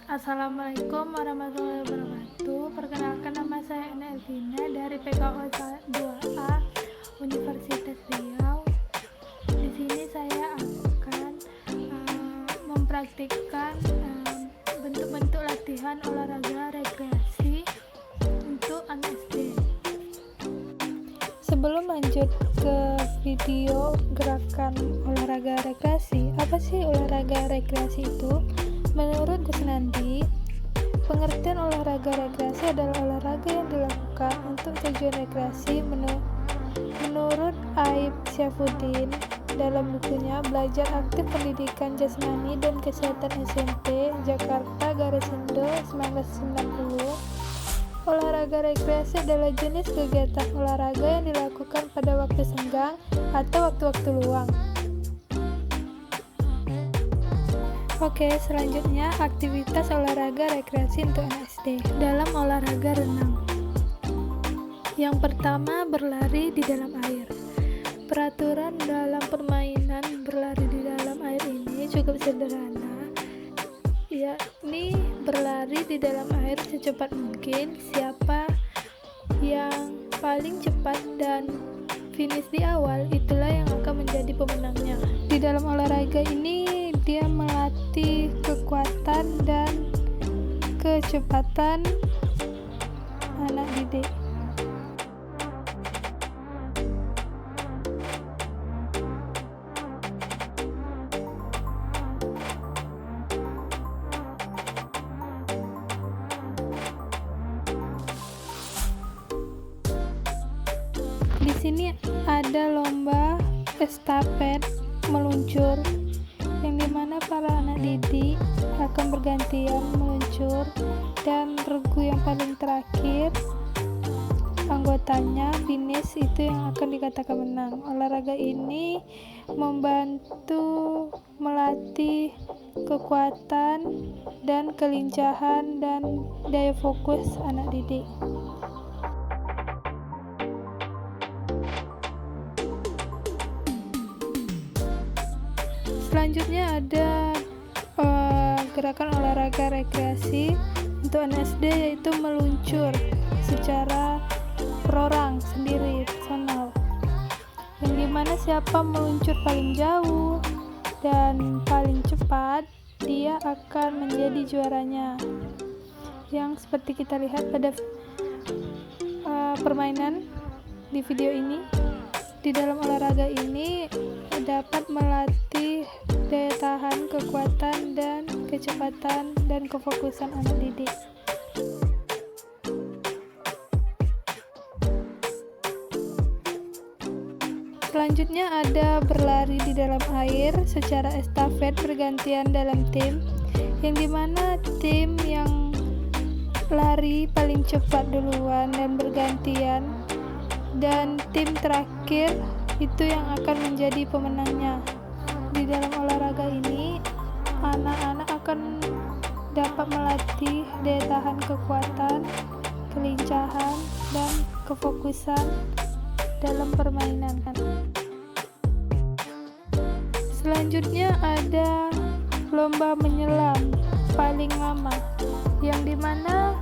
Assalamualaikum warahmatullahi wabarakatuh. Perkenalkan, nama saya Ena Elvina dari PKO 2A Universitas Riau. Di sini saya akan mempraktikkan bentuk-bentuk latihan olahraga rekreasi untuk anak SD. Sebelum lanjut ke video gerakan olahraga rekreasi, apa sih olahraga rekreasi itu? Menurut Kusnandi, pengertian olahraga rekreasi adalah olahraga yang dilakukan untuk tujuan rekreasi. Menurut Aib Syafudin dalam bukunya Belajar Aktif Pendidikan Jasmani dan Kesehatan SMP, Jakarta, Garisindo 1990, olahraga rekreasi adalah jenis kegiatan olahraga yang dilakukan pada waktu senggang atau waktu-waktu luang. Oke, selanjutnya aktivitas olahraga rekreasi untuk anak SD. Dalam olahraga renang, yang pertama berlari di dalam air. Peraturan dalam permainan berlari di dalam air ini cukup sederhana, yakni berlari di dalam air secepat mungkin. Siapa yang paling cepat dan finish di awal, itulah yang akan menjadi pemenangnya. Di dalam olahraga ini dia melatih kekuatan dan kecepatan anak didik. Di sini ada lomba estafet meluncur, yang dimana para anak didik akan bergantian meluncur, dan regu yang paling terakhir anggotanya finish, itu yang akan dikatakan menang. Olahraga ini membantu melatih kekuatan dan kelincahan dan daya fokus anak didik. Selanjutnya ada gerakan olahraga rekreasi untuk anak SD, yaitu meluncur secara perorang sendiri, personal, yang dimana siapa meluncur paling jauh dan paling cepat, dia akan menjadi juaranya. Yang seperti kita lihat pada permainan di video ini. Di dalam olahraga ini dapat melatih daya tahan, kekuatan, dan kecepatan dan kefokusan anak didik. Selanjutnya ada berlari di dalam air secara estafet bergantian dalam tim, yang dimana tim yang lari paling cepat duluan dan bergantian, dan tim terakhir itu yang akan menjadi pemenangnya. Di dalam olahraga ini, anak-anak akan dapat melatih daya tahan, kekuatan, kelincahan, dan kefokusan dalam permainan. Selanjutnya ada lomba menyelam paling lama, yang dimana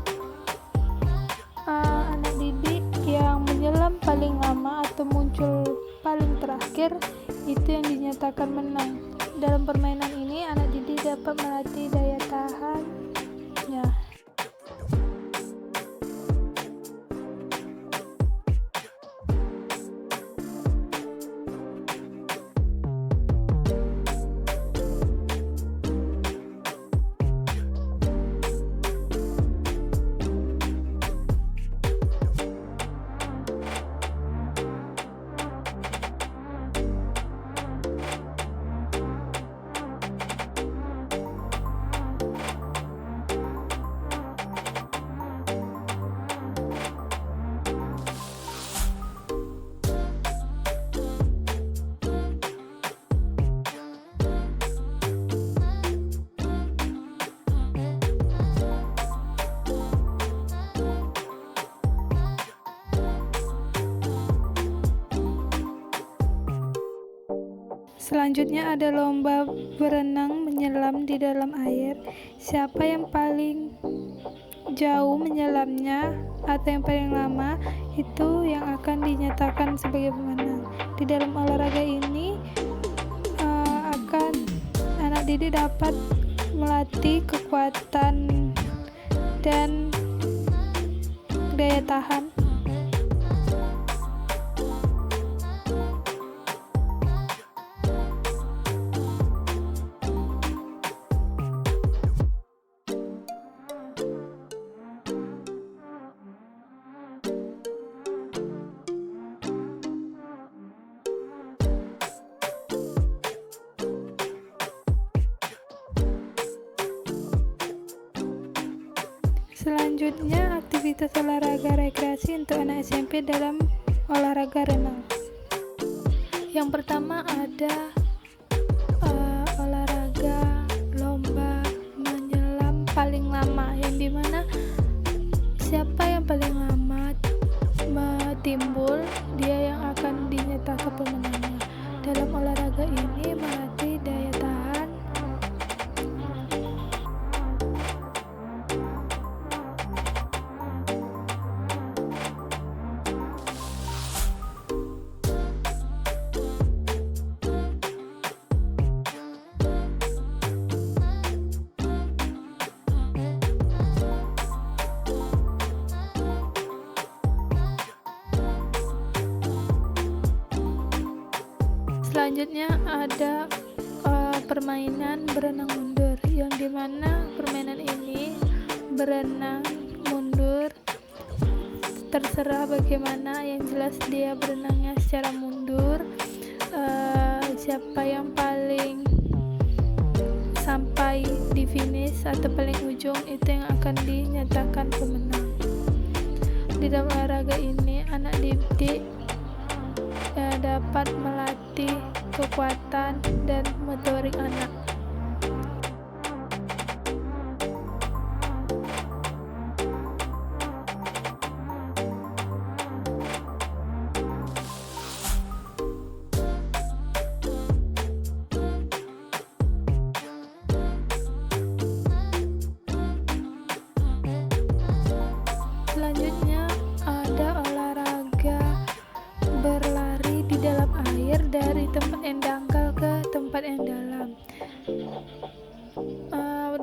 anak didik yang menyelam paling lama atau muncul paling terakhir, itu yang dinyatakan menang. Dalam permainan ini anak didik dapat melatih daya tahannya. Selanjutnya ada lomba berenang menyelam di dalam air. Siapa yang paling jauh menyelamnya atau yang paling lama itu yang akan dinyatakan sebagai pemenang. Di dalam olahraga ini akan anak didik dapat melatih kekuatan dan daya tahan. Selanjutnya, aktivitas olahraga rekreasi untuk anak SMP dalam olahraga renang. Yang pertama ada olahraga lomba menyelam paling lama, yang dimana siapa yang paling lama timbul, dia yang akan dinyatakan pemenangnya. Dalam olahraga ini melatih daya tahan, Selanjutnya ada permainan berenang mundur, yang dimana permainan ini berenang mundur, terserah bagaimana, yang jelas dia berenangnya secara mundur. Siapa yang paling sampai di finish atau paling ujung itu yang akan dinyatakan pemenang. Di dalam olahraga ini anak didik dapat melatih kekuatan dan motorik anak. Selanjutnya ada olahraga berlari di dalam air dari tempat yang dangkal ke tempat yang dalam.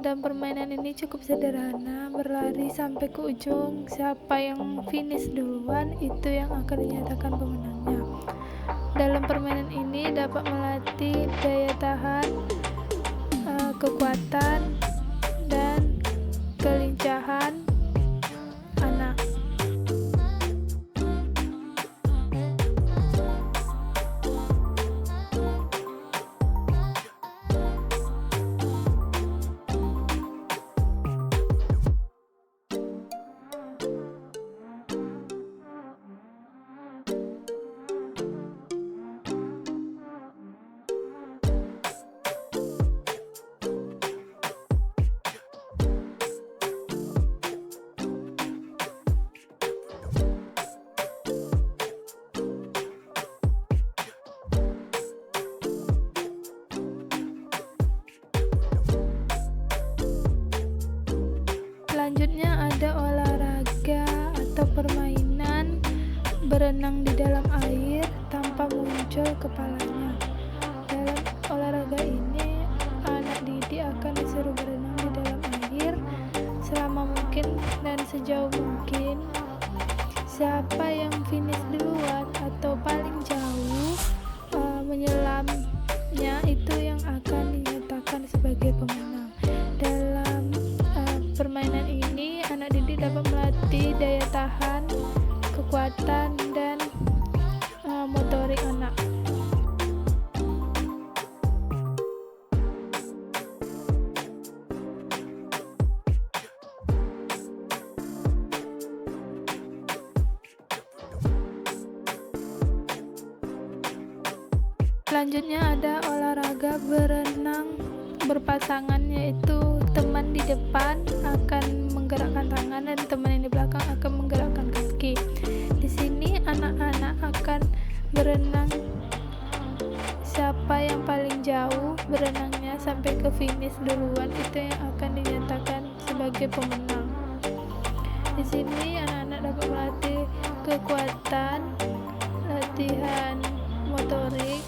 Dan permainan ini cukup sederhana, berlari sampai ke ujung, siapa yang finish duluan itu yang akan dinyatakan pemenangnya. Dalam permainan ini dapat melatih daya tahan, kekuatan dan kelincahan anak. Selanjutnya ada olahraga atau permainan berenang di dalam air tanpa muncul kepalanya. Dalam olahraga ini anak didik akan disuruh berenang di dalam air selama mungkin dan sejauh mungkin. Siapa yang finish duluan atau paling jauh menyelamnya itu yang akan dinyatakan sebagai pemenang. Dalam permainan ini anak didik dapat melatih daya tahan, kekuatan dan motorik anak. Selanjutnya ada olahraga berenang berpasangan, yaitu teman di depan akan menggerakkan tangan dan teman yang di belakang akan menggerakkan kaki. Di sini anak-anak akan berenang siapa yang paling sampai ke finish duluan itu yang akan dinyatakan sebagai pemenang. Di sini anak-anak dapat melatih kekuatan, latihan motorik,